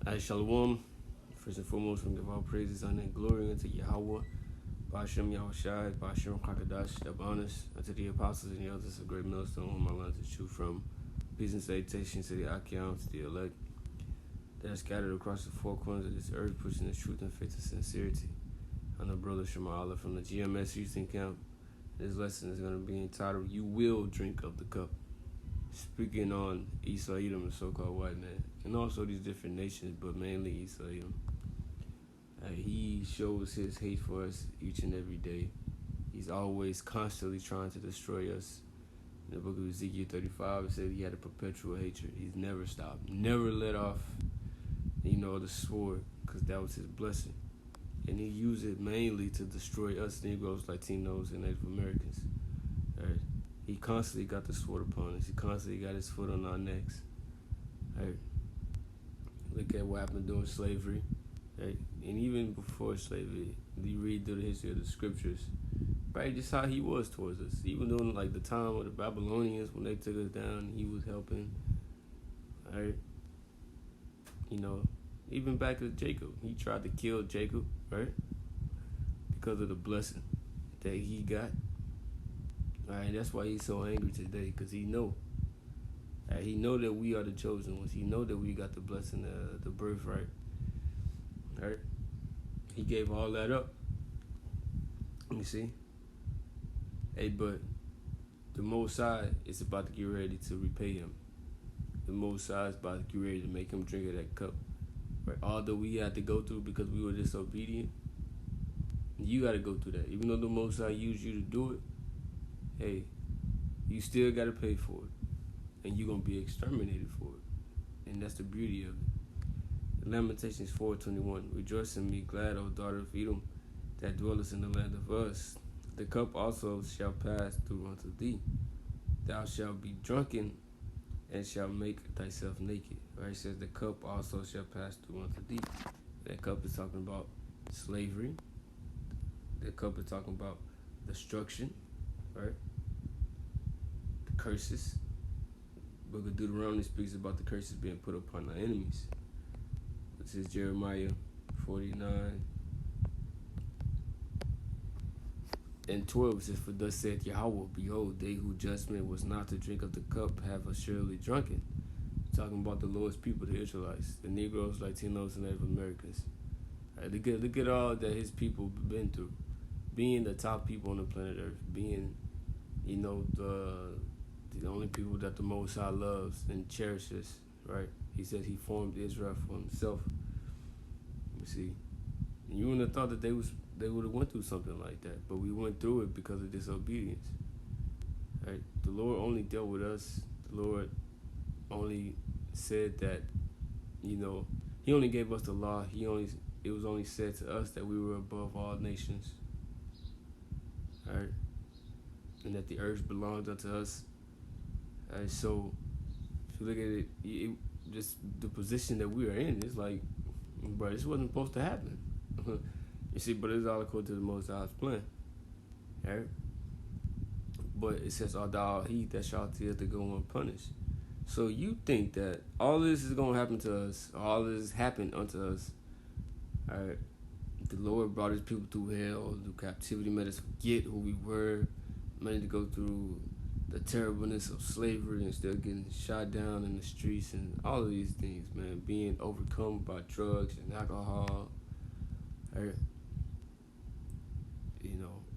Shalom. First and foremost, we give all praises, honor, and glory unto Yahweh, Ba'ashem Yahushai, Ba'ashem Kakadash, the honors unto the apostles and the elders of great millstone, whom I learned to choose from. Peace and salutations to the Achaeans, to the elect that are scattered across the four corners of this earth, pushing the truth and faith and sincerity. I'm the brother Shema Allah from the GMS Houston camp. This lesson is going to be entitled, You Will Drink of the Cup. Speaking on Esau Edom, the so-called white man, and also these different nations, but mainly Esau Edom. He shows his hate for us each and every day. He's always constantly trying to destroy us. In the book of Ezekiel 35, it said he had a perpetual hatred. He's never stopped, never let off, the sword, because that was his blessing. And he used it mainly to destroy us Negroes, Latinos, and Native Americans. Right? He constantly got the sword upon us. He constantly got his foot on our necks. Right? Look at what happened during slavery. Right? And even before slavery, you read through the history of the scriptures, right? Just how he was towards us. Even during the time of the Babylonians, when they took us down, he was helping. Right? Even back to Jacob. He tried to kill Jacob, right? Because of the blessing that he got. All right, that's why he's so angry today, because he know. He know that we are the chosen ones. He know that we got the blessing, the birthright. All right? He gave all that up. You see? Hey, but the Most High is about to get ready to repay him. The Most High is about to get ready to make him drink of that cup. Right? Although we had to go through because we were disobedient, you got to go through that. Even though the Most High used you to do it, hey, you still got to pay for it. And you're going to be exterminated for it. And that's the beauty of it. Lamentations 4:21. Rejoice and be glad, O daughter of Edom, that dwellest in the land of us. The cup also shall pass through unto thee. Thou shalt be drunken and shalt make thyself naked. Right? It says the cup also shall pass through unto thee. That cup is talking about slavery. The cup is talking about destruction. Right? The curses. The book of Deuteronomy speaks about the curses being put upon our enemies. This is Jeremiah 49 and 12. It says, For thus saith Yahweh, behold, they whose judgment was not to drink of the cup have assuredly drunken. Talking about the Lord's people, the Israelites, the Negroes, Latinos, and Native Americans. Right, look at all that his people been through. Being the top people on the planet Earth. Being, the only people that the Most High loves and cherishes. Right? He said he formed Israel for himself. You see, and you wouldn't have thought that they would have went through something like that, but we went through it because of disobedience. Right? The Lord only dealt with us. The Lord only said that, He only gave us the law. It was only said to us that we were above all nations. Right? And that the earth belonged unto us. Right? So if you look at it, just the position that we are in, it's like, bro, this wasn't supposed to happen. You see, but it's all according to the Most High's plan. Right? But it says, Art thou he that shalt tear to go unpunished. So you think that all this is going to happen to us, all this happened unto us. All right? The Lord brought his people through hell, through captivity, made us forget who we were, made to go through the terribleness of slavery and still getting shot down in the streets and all of these things, man, being overcome by drugs and alcohol, right?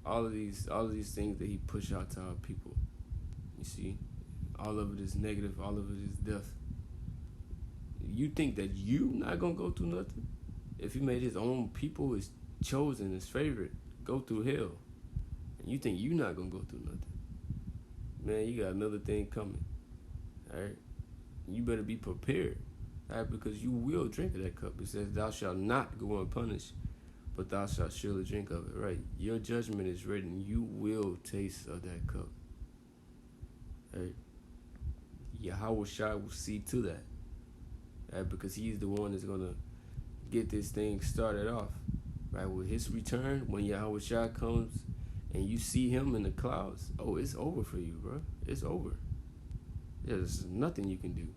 All of these things that he pushed out to our people. You see, all of it is negative, all of it is death. You think that you not gonna go through nothing? If he made his own people, his chosen, his favorite, go through hell, and you think you not gonna go through nothing? Man, you got another thing coming. All right? You better be prepared. All right? Because you will drink of that cup. It says, thou shalt not go unpunished, but thou shalt surely drink of it. Right? Your judgment is written. You will taste of that cup. Right? Yahweh Shai will see to that. Right? Because he's the one that's going to get this thing started off. Right? With his return, when Yahweh Shai comes, and you see him in the clouds, oh, it's over for you, bro. It's over. There's nothing you can do.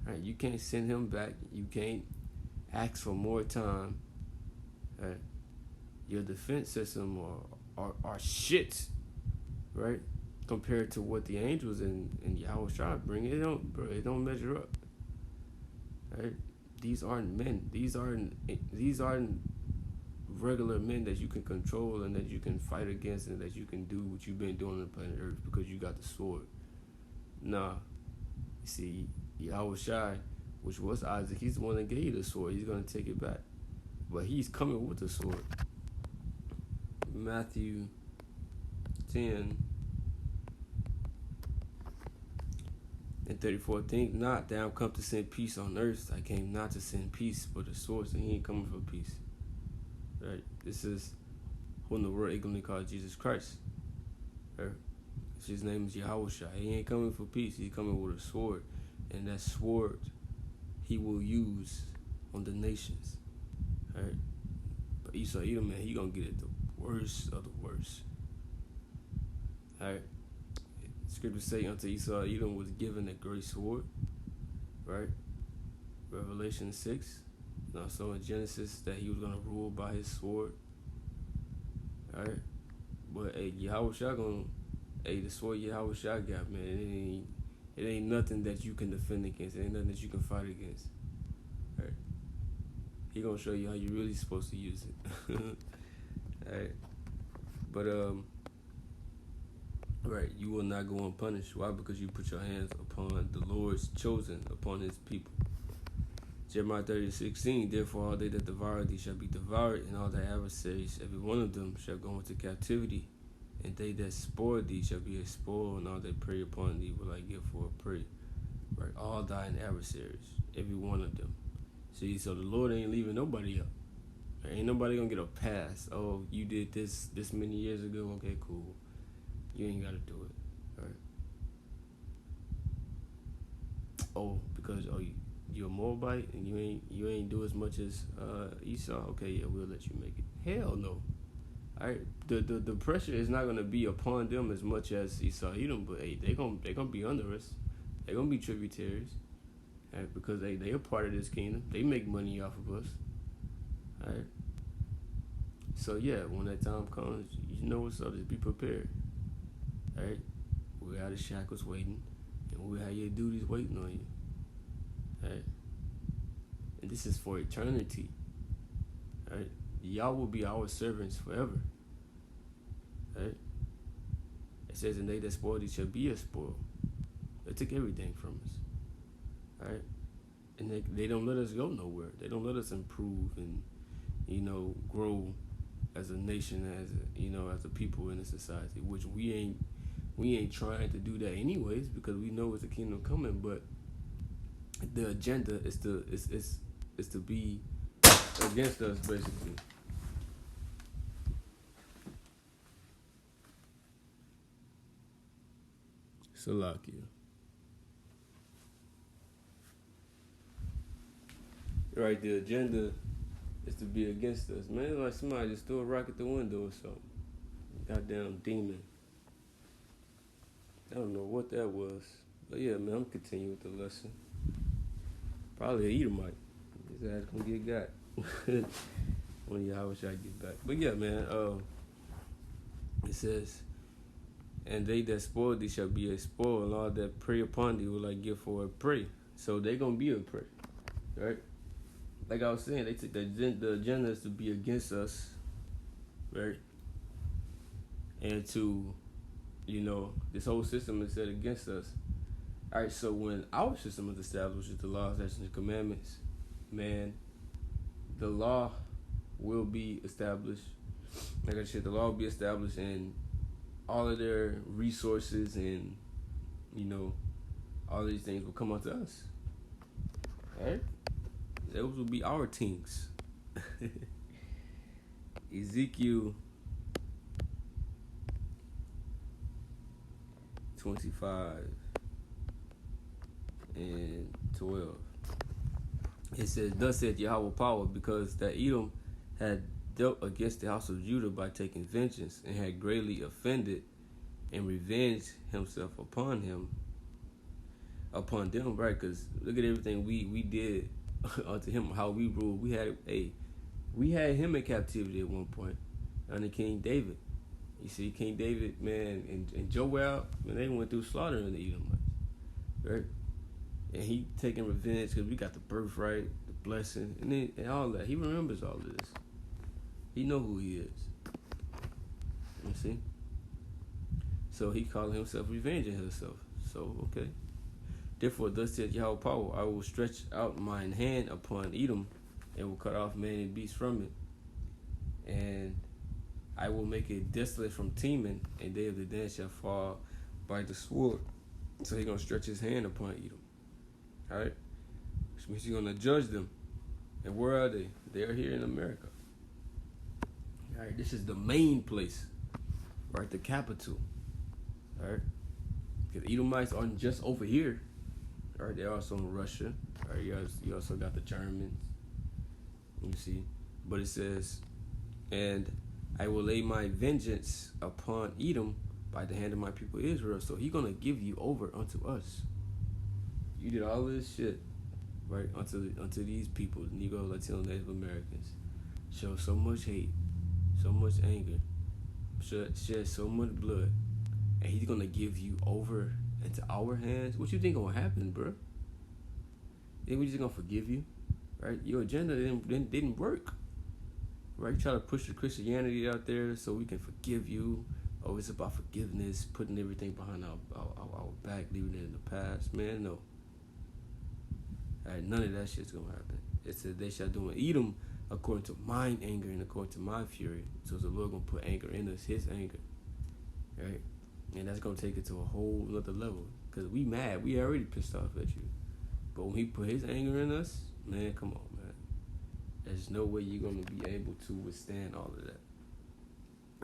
Right? You can't send him back. You can't ask for more time. Right? Your defense system are shit, right? Compared to what the angels and Yahushua bring, it don't measure up. Right? These aren't men. These aren't regular men that you can control and that you can fight against and that you can do what you've been doing on planet Earth because you got the sword. Nah. You see, Yahushua, which was Isaac, he's the one that gave you the sword. He's gonna take it back. But he's coming with the sword. Matthew 10 and 34. Think not that I'm come to send peace on earth. I came not to send peace, but a sword. So he ain't coming for peace. Right? This is who in the world ignorantly called Jesus Christ. Right? His name is Yahushua. He ain't coming for peace. He's coming with a sword. And that sword he will use on the nations. Right? But Esau Edom, man, he gonna get it the worst of the worst. Alright. Scriptures say unto Esau Edom was given a great sword. Right? Revelation 6. And also in Genesis that he was gonna rule by his sword. Alright. But Yahushua the sword Yahushua got, man, it ain't nothing that you can defend against. It ain't nothing that you can fight against. Right? He gonna show you how you really supposed to use it. Alright. But right, you will not go unpunished. Why? Because you put your hands upon the Lord's chosen, upon his people. Jeremiah 30:16, therefore all they that devour thee shall be devoured, and all thy adversaries, every one of them, shall go into captivity. And they that spoil thee shall be a spoil, and all that prey upon thee will I give for a prey. Right? All thine adversaries, every one of them. See, so the Lord ain't leaving nobody up. There ain't nobody gonna get a pass. Oh, you did this many years ago. Okay, cool. You ain't gotta do it. Right? Oh, because you're a Moabite and you ain't do as much as Esau. Okay, yeah, we'll let you make it. Hell no. Alright, the pressure is not gonna be upon them as much as Esau Edom, but hey, they gonna be under us. They gonna be tributaries, right? Because they are part of this kingdom. They make money off of us. Alright. So yeah, when that time comes, you know what's up. Just be prepared. Alright, we got the shackles waiting, and we have your duties waiting on you. Alright, and this is for eternity. Alright. Y'all will be our servants forever. Right? It says, and they that spoil thee shall be a spoil. They took everything from us. Right? And they don't let us go nowhere. They don't let us improve and, grow as a nation, as a people in a society, which we ain't trying to do that anyways, because we know it's a kingdom coming, but the agenda is to be against us, basically. Salakia. Right, the agenda is to be against us. Man, it's like somebody just threw a rock at the window or something. Goddamn demon. I don't know what that was. But yeah, man, I'm continuing with the lesson. Probably an Edomite. His ass gonna get got. When Yahushua get back. But yeah, man, it says, and they that spoil thee shall be a spoil, and all that prey upon thee will I give for a prey. So they gonna be a prey, right? Like I was saying, they took the agenda is to be against us, right? And to, this whole system is set against us. All right, so when our system is established with the laws, statutes, and commandments, man, the law will be established. Like I said, the law will be established, and all of their resources and, all these things will come onto us. Right? Those will be our things. Ezekiel 25 and 12. It says, thus said Yahweh power, because that Edom had dealt against the house of Judah by taking vengeance, and had greatly offended and revenged himself upon them, right? Because look at everything we did unto him how we rule. We had him in captivity at one point under King David. You see, King David, man, and Joel, man, they went through slaughtering the Edomites, right? And he taking revenge because we got the birthright, the blessing, and all that. He remembers all of this. He know who he is. You see? So he calling himself revenging himself. So, okay. Therefore, thus said Yahweh Power, I will stretch out mine hand upon Edom and will cut off man and beast from it. And I will make it desolate from Teman, and they of the Dan shall fall by the sword. So he's going to stretch his hand upon Edom. All right? Which means he's going to judge them. And where are they? They are here in America. All right? This is the main place. Right? The capital. All right? Because Edomites aren't just over here. All right? They're also in Russia. All right? You also got the Germans. You see? But it says, and I will lay my vengeance upon Edom by the hand of my people Israel. So he's going to give you over unto us. You did all this shit, right, unto these people, Negro, Latino, Native Americans. Show so much hate, so much anger, shed so much blood, and he's going to give you over into our hands. What you think going to happen, bro? Think we just going to forgive you? Right? Your agenda didn't work. Right? You try to push the Christianity out there so we can forgive you. Oh, it's about forgiveness, putting everything behind our back, leaving it in the past. Man, no. All right, none of that shit's going to happen. It said they shall do in Edom according to mine anger and according to my fury. So the Lord going to put anger in us, his anger. Right? And that's going to take it to a whole other level. Because we mad. We already pissed off at you. But when he put his anger in us, man, come on, man. There's no way you're going to be able to withstand all of that.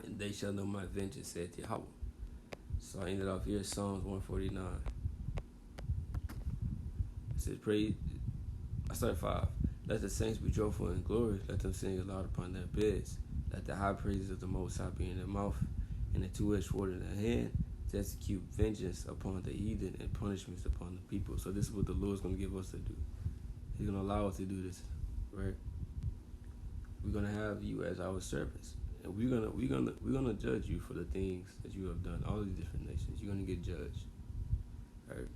And they shall know my vengeance, said Yahweh. So I ended off here, Psalms 149. It says, pray. I started 5. Let the saints be joyful in glory. Let them sing aloud upon their beds. Let the high praises of the Most High be in their mouth, and the two-edged sword in their hand, to execute vengeance upon the heathen and punishments upon the people. So this is what the Lord's going to give us to do. He's going to allow us to do this, right? We're going to have you as our servants. And we're gonna judge you for the things that you have done. All these different nations, you're gonna get judged. Right?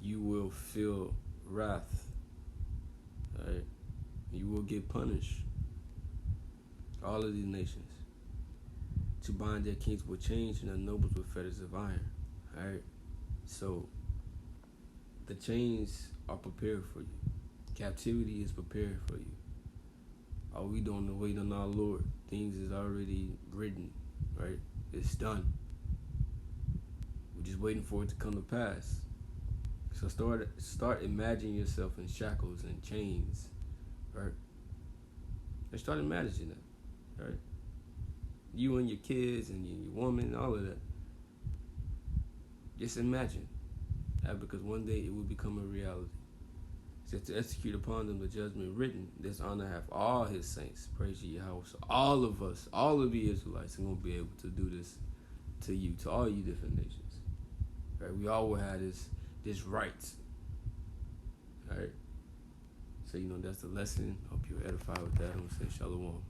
You will feel wrath. Right? You will get punished. All of these nations. To bind their kings with chains and their nobles with fetters of iron. Alright? So the chains are prepared for you. Captivity is prepared for you. All we doing is wait on our Lord. Things is already written, right? It's done. We're just waiting for it to come to pass. So start imagining yourself in shackles and chains, right? And start imagining that, right? You and your kids and your woman, all of that. Just imagine that, because one day it will become a reality. To execute upon them the judgment written, this honor have all his saints. Praise ye Yahweh. So all of us, all of the Israelites are going to be able to do this to you, to all you different nations. Right? We all will have this right. All right? So, that's the lesson. Hope you're edified with that. I'm going to say shalom.